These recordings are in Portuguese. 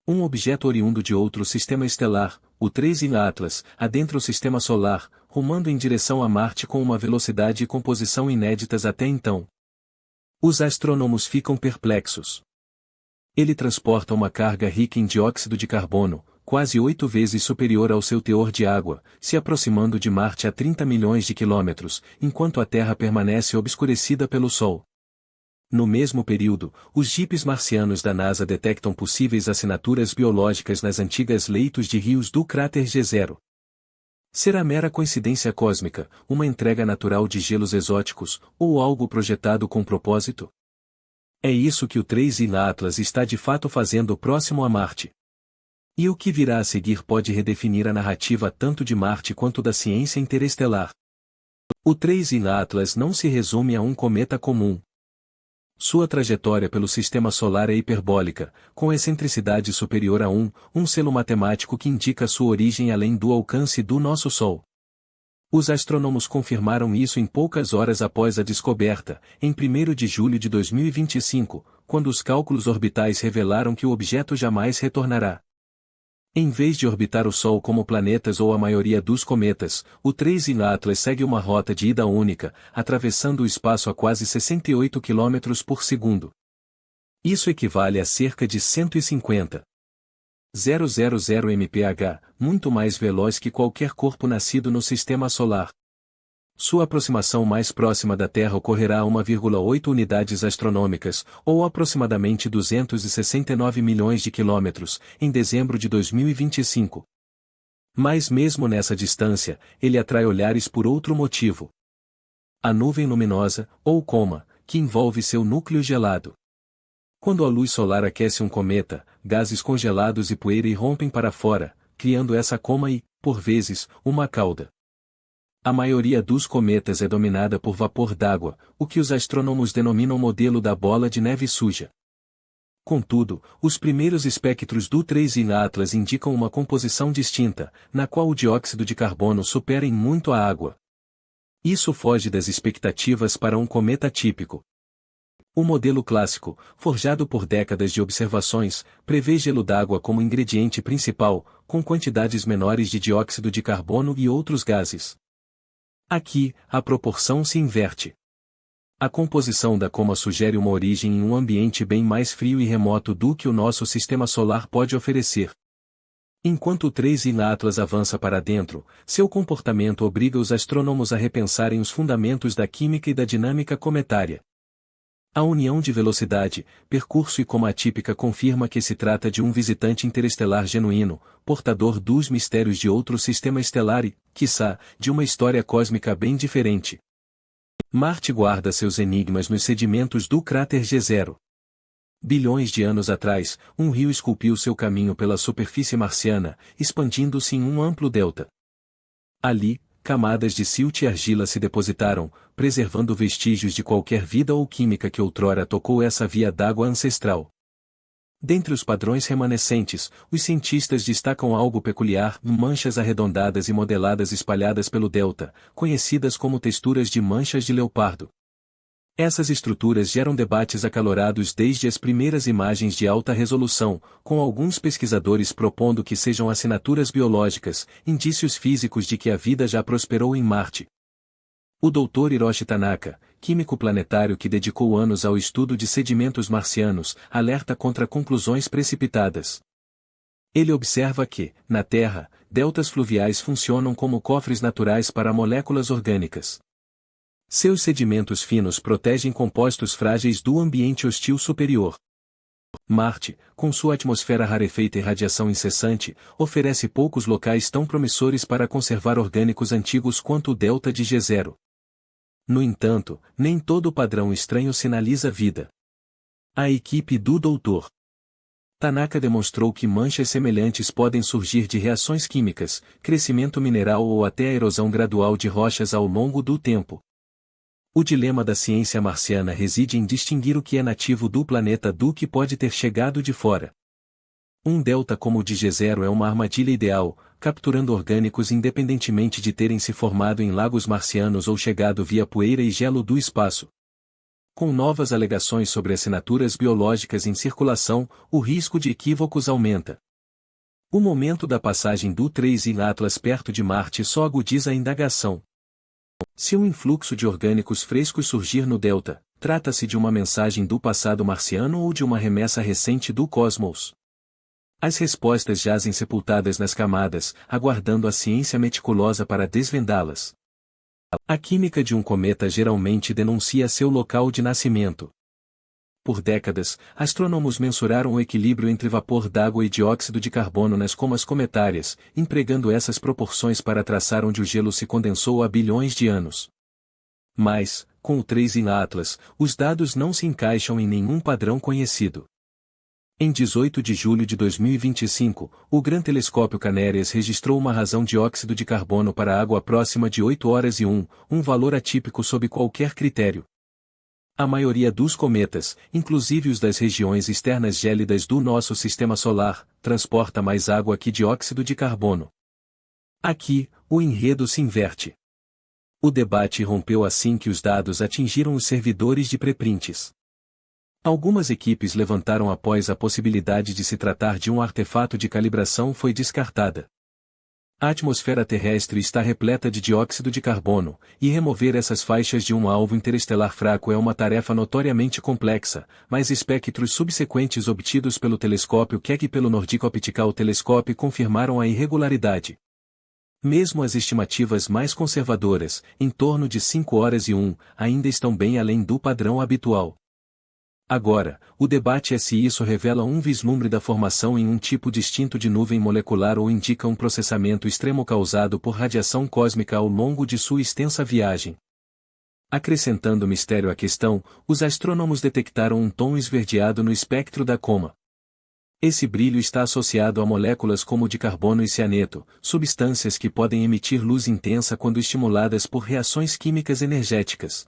Um objeto oriundo de outro sistema estelar, o 3I Atlas, adentra o sistema solar, rumando em direção a Marte com uma velocidade e composição inéditas até então. Os astrônomos ficam perplexos. Ele transporta uma carga rica em dióxido de carbono, quase 8 vezes superior ao seu teor de água, se aproximando de Marte a 30 milhões de quilômetros, enquanto a Terra permanece obscurecida pelo Sol. No mesmo período, os jipes marcianos da NASA detectam possíveis assinaturas biológicas nas antigas leitos de rios do cráter G0. Será mera coincidência cósmica, uma entrega natural de gelos exóticos, ou algo projetado com propósito? É isso que o 3I Atlas está de fato fazendo próximo a Marte. E o que virá a seguir pode redefinir a narrativa tanto de Marte quanto da ciência interestelar. O 3I Atlas não se resume a um cometa comum. Sua trajetória pelo sistema solar é hiperbólica, com excentricidade superior a um selo matemático que indica sua origem além do alcance do nosso Sol. Os astrônomos confirmaram isso em poucas horas após a descoberta, em 1º de julho de 2025, quando os cálculos orbitais revelaram que o objeto jamais retornará. Em vez de orbitar o Sol como planetas ou a maioria dos cometas, o 3I Atlas segue uma rota de ida única, atravessando o espaço a quase 68 km por segundo. Isso equivale a cerca de 150,000 mph, muito mais veloz que qualquer corpo nascido no Sistema Solar. Sua aproximação mais próxima da Terra ocorrerá a 1,8 unidades astronômicas, ou aproximadamente 269 milhões de quilômetros, em dezembro de 2025. Mas mesmo nessa distância, ele atrai olhares por outro motivo. A nuvem luminosa, ou coma, que envolve seu núcleo gelado. Quando a luz solar aquece um cometa, gases congelados e poeira irrompem para fora, criando essa coma e, por vezes, uma cauda. A maioria dos cometas é dominada por vapor d'água, o que os astrônomos denominam modelo da bola de neve suja. Contudo, os primeiros espectros do 3I Atlas indicam uma composição distinta, na qual o dióxido de carbono supera em muito a água. Isso foge das expectativas para um cometa típico. O modelo clássico, forjado por décadas de observações, prevê gelo d'água como ingrediente principal, com quantidades menores de dióxido de carbono e outros gases. Aqui, a proporção se inverte. A composição da coma sugere uma origem em um ambiente bem mais frio e remoto do que o nosso sistema solar pode oferecer. Enquanto o 3I Atlas avança para dentro, seu comportamento obriga os astrônomos a repensarem os fundamentos da química e da dinâmica cometária. A união de velocidade, percurso e coma atípica confirma que se trata de um visitante interestelar genuíno, portador dos mistérios de outro sistema estelar e, quiçá, de uma história cósmica bem diferente. Marte guarda seus enigmas nos sedimentos do cráter G0. Bilhões de anos atrás, um rio esculpiu seu caminho pela superfície marciana, expandindo-se em um amplo delta. Ali, camadas de silt e argila se depositaram, preservando vestígios de qualquer vida ou química que outrora tocou essa via d'água ancestral. Dentre os padrões remanescentes, os cientistas destacam algo peculiar: manchas arredondadas e modeladas espalhadas pelo delta, conhecidas como texturas de manchas de leopardo. Essas estruturas geram debates acalorados desde as primeiras imagens de alta resolução, com alguns pesquisadores propondo que sejam assinaturas biológicas, indícios físicos de que a vida já prosperou em Marte. O Dr. Hiroshi Tanaka, químico planetário que dedicou anos ao estudo de sedimentos marcianos, alerta contra conclusões precipitadas. Ele observa que, na Terra, deltas fluviais funcionam como cofres naturais para moléculas orgânicas. Seus sedimentos finos protegem compostos frágeis do ambiente hostil superior. Marte, com sua atmosfera rarefeita e radiação incessante, oferece poucos locais tão promissores para conservar orgânicos antigos quanto o delta de G0. No entanto, nem todo padrão estranho sinaliza vida. A equipe do Dr. Tanaka demonstrou que manchas semelhantes podem surgir de reações químicas, crescimento mineral ou até a erosão gradual de rochas ao longo do tempo. O dilema da ciência marciana reside em distinguir o que é nativo do planeta do que pode ter chegado de fora. Um delta como o de G0 é uma armadilha ideal, capturando orgânicos independentemente de terem se formado em lagos marcianos ou chegado via poeira e gelo do espaço. Com novas alegações sobre assinaturas biológicas em circulação, o risco de equívocos aumenta. O momento da passagem do 3 em Atlas perto de Marte só agudiza a indagação. Se um influxo de orgânicos frescos surgir no Delta, trata-se de uma mensagem do passado marciano ou de uma remessa recente do cosmos? As respostas jazem sepultadas nas camadas, aguardando a ciência meticulosa para desvendá-las. A química de um cometa geralmente denuncia seu local de nascimento. Por décadas, astrônomos mensuraram o equilíbrio entre vapor d'água e dióxido de carbono nas comas cometárias, empregando essas proporções para traçar onde o gelo se condensou há bilhões de anos. Mas, com o 3 em Atlas, os dados não se encaixam em nenhum padrão conhecido. Em 18 de julho de 2025, o Gran Telescópio Canarias registrou uma razão dióxido de carbono para água próxima de 8 horas e um valor atípico sob qualquer critério. A maioria dos cometas, inclusive os das regiões externas gélidas do nosso sistema solar, transporta mais água que dióxido de carbono. Aqui, o enredo se inverte. O debate rompeu assim que os dados atingiram os servidores de preprints. Algumas equipes levantaram após a possibilidade de se tratar de um artefato de calibração foi descartada. A atmosfera terrestre está repleta de dióxido de carbono, e remover essas faixas de um alvo interestelar fraco é uma tarefa notoriamente complexa, mas espectros subsequentes obtidos pelo telescópio Keck e pelo Nordic Optical Telescope confirmaram a irregularidade. Mesmo as estimativas mais conservadoras, em torno de 5 horas e ainda estão bem além do padrão habitual. Agora, o debate é se isso revela um vislumbre da formação em um tipo distinto de nuvem molecular ou indica um processamento extremo causado por radiação cósmica ao longo de sua extensa viagem. Acrescentando mistério à questão, os astrônomos detectaram um tom esverdeado no espectro da coma. Esse brilho está associado a moléculas como o de carbono e cianeto, substâncias que podem emitir luz intensa quando estimuladas por reações químicas energéticas.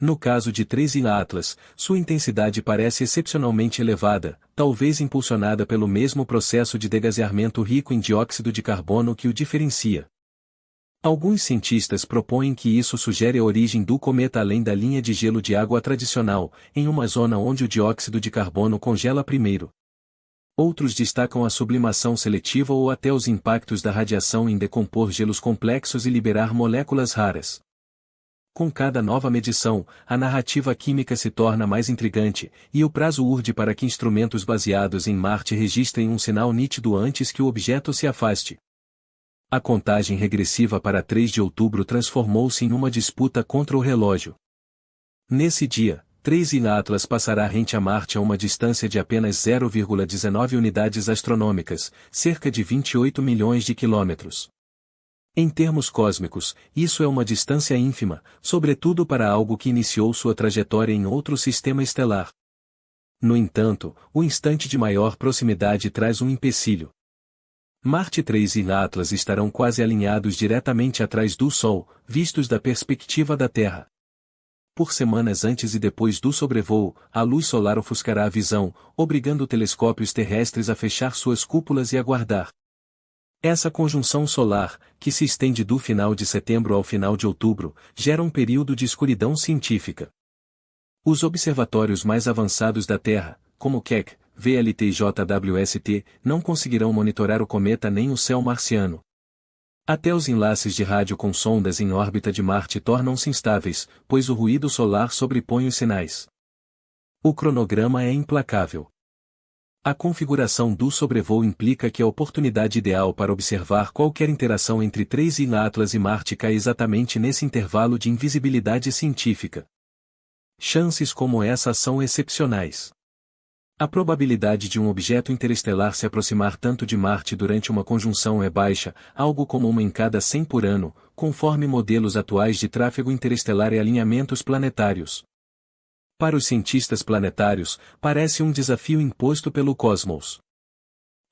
No caso de 3 em Atlas, sua intensidade parece excepcionalmente elevada, talvez impulsionada pelo mesmo processo de degaseamento rico em dióxido de carbono que o diferencia. Alguns cientistas propõem que isso sugere a origem do cometa além da linha de gelo de água tradicional, em uma zona onde o dióxido de carbono congela primeiro. Outros destacam a sublimação seletiva ou até os impactos da radiação em decompor gelos complexos e liberar moléculas raras. Com cada nova medição, a narrativa química se torna mais intrigante, e o prazo urge para que instrumentos baseados em Marte registrem um sinal nítido antes que o objeto se afaste. A contagem regressiva para 3 de outubro transformou-se em uma disputa contra o relógio. Nesse dia, 3 em Atlas passará rente a Marte a uma distância de apenas 0,19 unidades astronômicas, cerca de 28 milhões de quilômetros. Em termos cósmicos, isso é uma distância ínfima, sobretudo para algo que iniciou sua trajetória em outro sistema estelar. No entanto, o instante de maior proximidade traz um empecilho. Marte 3 e Atlas estarão quase alinhados diretamente atrás do Sol, vistos da perspectiva da Terra. Por semanas antes e depois do sobrevoo, a luz solar ofuscará a visão, obrigando telescópios terrestres a fechar suas cúpulas e aguardar. Essa conjunção solar, que se estende do final de setembro ao final de outubro, gera um período de escuridão científica. Os observatórios mais avançados da Terra, como Keck, VLT e JWST, não conseguirão monitorar o cometa nem o céu marciano. Até os enlaces de rádio com sondas em órbita de Marte tornam-se instáveis, pois o ruído solar sobrepõe os sinais. O cronograma é implacável. A configuração do sobrevoo implica que a oportunidade ideal para observar qualquer interação entre 3 em Atlas e Marte cai exatamente nesse intervalo de invisibilidade científica. Chances como essa são excepcionais. A probabilidade de um objeto interestelar se aproximar tanto de Marte durante uma conjunção é baixa, algo como 1 em cada 100 por ano, conforme modelos atuais de tráfego interestelar e alinhamentos planetários. Para os cientistas planetários, parece um desafio imposto pelo cosmos.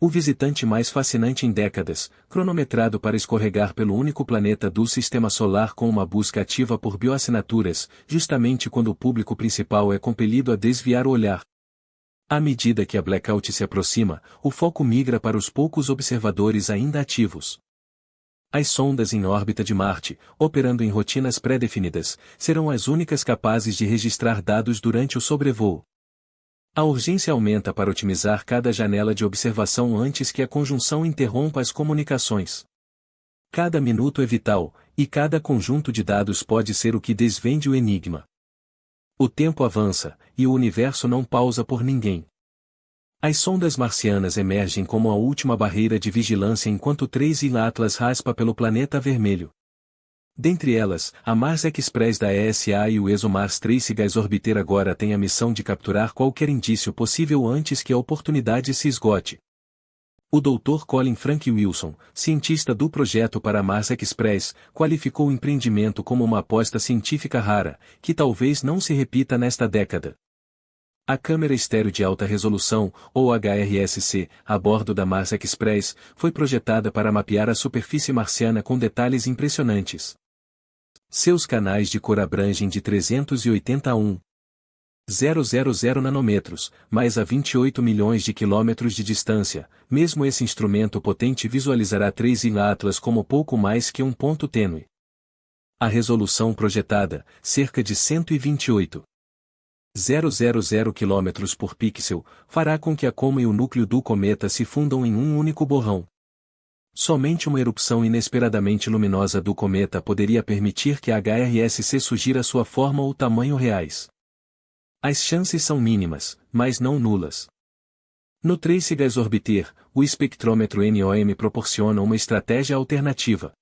O visitante mais fascinante em décadas, cronometrado para escorregar pelo único planeta do Sistema Solar com uma busca ativa por bioassinaturas, justamente quando o público principal é compelido a desviar o olhar. À medida que a blackout se aproxima, o foco migra para os poucos observadores ainda ativos. As sondas em órbita de Marte, operando em rotinas pré-definidas, serão as únicas capazes de registrar dados durante o sobrevoo. A urgência aumenta para otimizar cada janela de observação antes que a conjunção interrompa as comunicações. Cada minuto é vital, e cada conjunto de dados pode ser o que desvende o enigma. O tempo avança, e o universo não pausa por ninguém. As sondas marcianas emergem como a última barreira de vigilância enquanto 3i Atlas raspa pelo planeta vermelho. Dentre elas, a Mars Express da ESA e o ExoMars Trace Gas Orbiter agora têm a missão de capturar qualquer indício possível antes que a oportunidade se esgote. O Dr. Colin Frank Wilson, cientista do projeto para a Mars Express, qualificou o empreendimento como uma aposta científica rara, que talvez não se repita nesta década. A câmera estéreo de alta resolução, ou HRSC, a bordo da Mars Express, foi projetada para mapear a superfície marciana com detalhes impressionantes. Seus canais de cor abrangem de 381,000 nanômetros, mais a 28 milhões de quilômetros de distância. Mesmo esse instrumento potente visualizará 3i Atlas como pouco mais que um ponto tênue. A resolução projetada, cerca de 128,000 km por pixel, fará com que a coma e o núcleo do cometa se fundam em um único borrão. Somente uma erupção inesperadamente luminosa do cometa poderia permitir que a HRSC surgir a sua forma ou tamanho reais. As chances são mínimas, mas não nulas. No Trace Gas Orbiter, o espectrômetro NOM proporciona uma estratégia alternativa.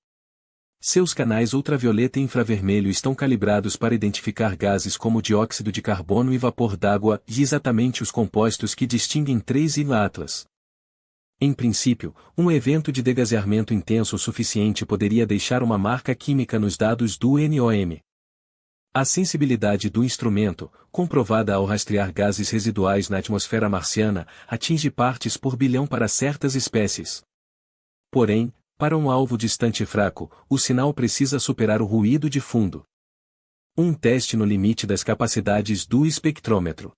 Seus canais ultravioleta e infravermelho estão calibrados para identificar gases como dióxido de carbono e vapor d'água, e exatamente os compostos que distinguem 3i Atlas. Em princípio, um evento de degaseamento intenso o suficiente poderia deixar uma marca química nos dados do NOM. A sensibilidade do instrumento, comprovada ao rastrear gases residuais na atmosfera marciana, atinge partes por bilhão para certas espécies. Porém, para um alvo distante e fraco, o sinal precisa superar o ruído de fundo. Um teste no limite das capacidades do espectrômetro.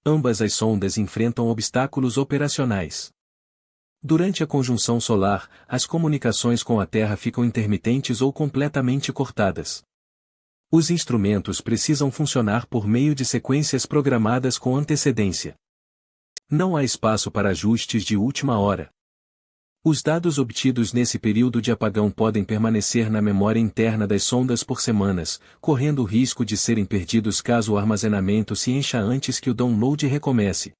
Ambas as sondas enfrentam obstáculos operacionais. Durante a conjunção solar, as comunicações com a Terra ficam intermitentes ou completamente cortadas. Os instrumentos precisam funcionar por meio de sequências programadas com antecedência. Não há espaço para ajustes de última hora. Os dados obtidos nesse período de apagão podem permanecer na memória interna das sondas por semanas, correndo o risco de serem perdidos caso o armazenamento se encha antes que o download recomece.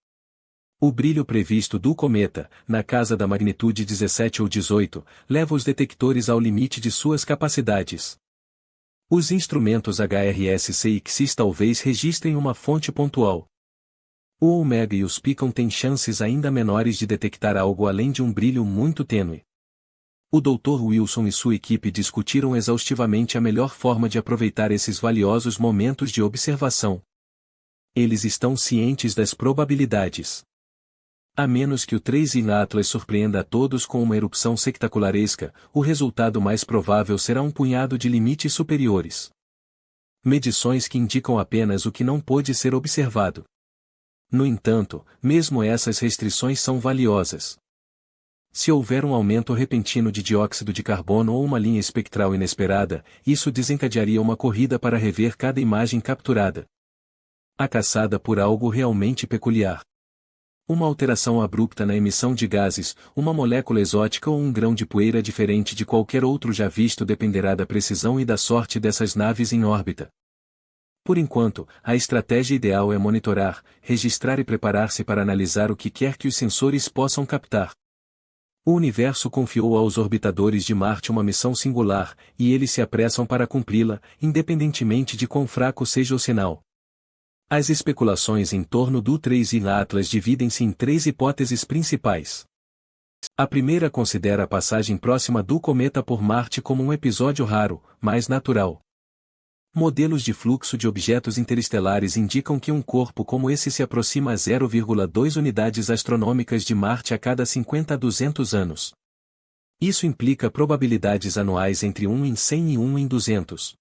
O brilho previsto do cometa, na casa da magnitude 17 ou 18, leva os detectores ao limite de suas capacidades. Os instrumentos HRSC e XIS talvez registrem uma fonte pontual. O Omega e os Picon têm chances ainda menores de detectar algo além de um brilho muito tênue. O Dr. Wilson e sua equipe discutiram exaustivamente a melhor forma de aproveitar esses valiosos momentos de observação. Eles estão cientes das probabilidades. A menos que o 3i Atlas surpreenda a todos com uma erupção sectacularesca, o resultado mais provável será um punhado de limites superiores. Medições que indicam apenas o que não pôde ser observado. No entanto, mesmo essas restrições são valiosas. Se houver um aumento repentino de dióxido de carbono ou uma linha espectral inesperada, isso desencadearia uma corrida para rever cada imagem capturada. A caçada por algo realmente peculiar. Uma alteração abrupta na emissão de gases, uma molécula exótica ou um grão de poeira diferente de qualquer outro já visto dependerá da precisão e da sorte dessas naves em órbita. Por enquanto, a estratégia ideal é monitorar, registrar e preparar-se para analisar o que quer que os sensores possam captar. O universo confiou aos orbitadores de Marte uma missão singular, e eles se apressam para cumpri-la, independentemente de quão fraco seja o sinal. As especulações em torno do 3i Atlas dividem-se em três hipóteses principais. A primeira considera a passagem próxima do cometa por Marte como um episódio raro, mas natural. Modelos de fluxo de objetos interestelares indicam que um corpo como esse se aproxima a 0,2 unidades astronômicas de Marte a cada 50 a 200 anos. Isso implica probabilidades anuais entre 1 em 100 e 1 em 200.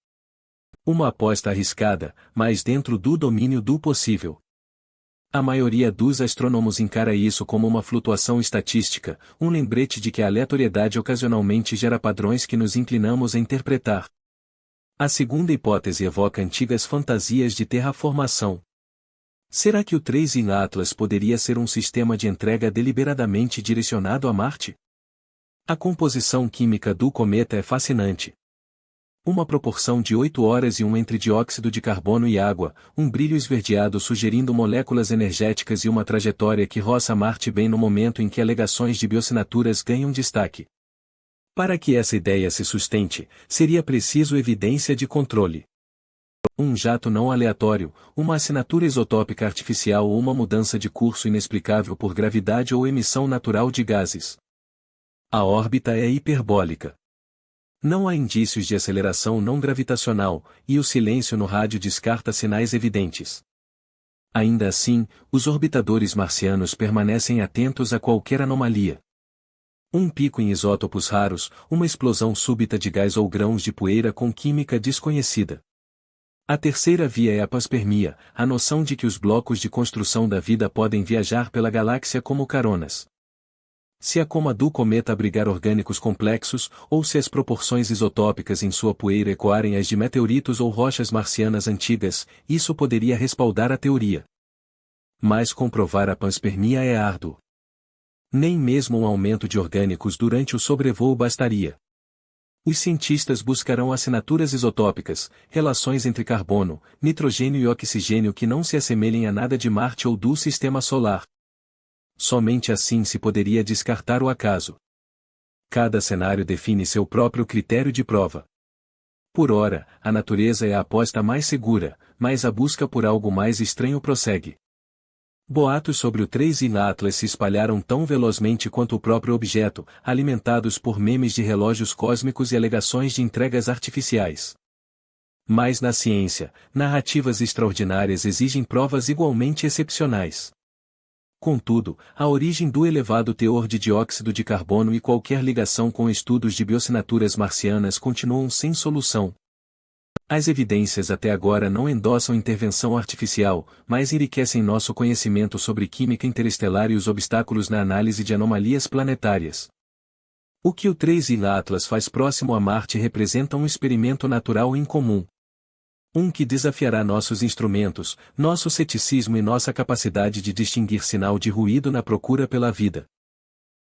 Uma aposta arriscada, mas dentro do domínio do possível. A maioria dos astrônomos encara isso como uma flutuação estatística, um lembrete de que a aleatoriedade ocasionalmente gera padrões que nos inclinamos a interpretar. A segunda hipótese evoca antigas fantasias de terraformação. Será que o 3 em Atlas poderia ser um sistema de entrega deliberadamente direcionado a Marte? A composição química do cometa é fascinante. Uma proporção de 8:1 entre dióxido de carbono e água, um brilho esverdeado sugerindo moléculas energéticas e uma trajetória que roça Marte bem no momento em que alegações de bioassinaturas ganham destaque. Para que essa ideia se sustente, seria preciso evidência de controle. Um jato não aleatório, uma assinatura isotópica artificial ou uma mudança de curso inexplicável por gravidade ou emissão natural de gases. A órbita é hiperbólica. Não há indícios de aceleração não gravitacional, e o silêncio no rádio descarta sinais evidentes. Ainda assim, os orbitadores marcianos permanecem atentos a qualquer anomalia. Um pico em isótopos raros, uma explosão súbita de gás ou grãos de poeira com química desconhecida. A terceira via é a panspermia, a noção de que os blocos de construção da vida podem viajar pela galáxia como caronas. Se a coma do cometa abrigar orgânicos complexos, ou se as proporções isotópicas em sua poeira ecoarem as de meteoritos ou rochas marcianas antigas, isso poderia respaldar a teoria. Mas comprovar a panspermia é árduo. Nem mesmo um aumento de orgânicos durante o sobrevoo bastaria. Os cientistas buscarão assinaturas isotópicas, relações entre carbono, nitrogênio e oxigênio que não se assemelhem a nada de Marte ou do Sistema Solar. Somente assim se poderia descartar o acaso. Cada cenário define seu próprio critério de prova. Por ora, a natureza é a aposta mais segura, mas a busca por algo mais estranho prossegue. Boatos sobre o 3 em Atlas se espalharam tão velozmente quanto o próprio objeto, alimentados por memes de relógios cósmicos e alegações de entregas artificiais. Mas na ciência, narrativas extraordinárias exigem provas igualmente excepcionais. Contudo, a origem do elevado teor de dióxido de carbono e qualquer ligação com estudos de bioassinaturas marcianas continuam sem solução. As evidências até agora não endossam intervenção artificial, mas enriquecem nosso conhecimento sobre química interestelar e os obstáculos na análise de anomalias planetárias. O que o 3 em Atlas faz próximo a Marte representa um experimento natural incomum. Um que desafiará nossos instrumentos, nosso ceticismo e nossa capacidade de distinguir sinal de ruído na procura pela vida.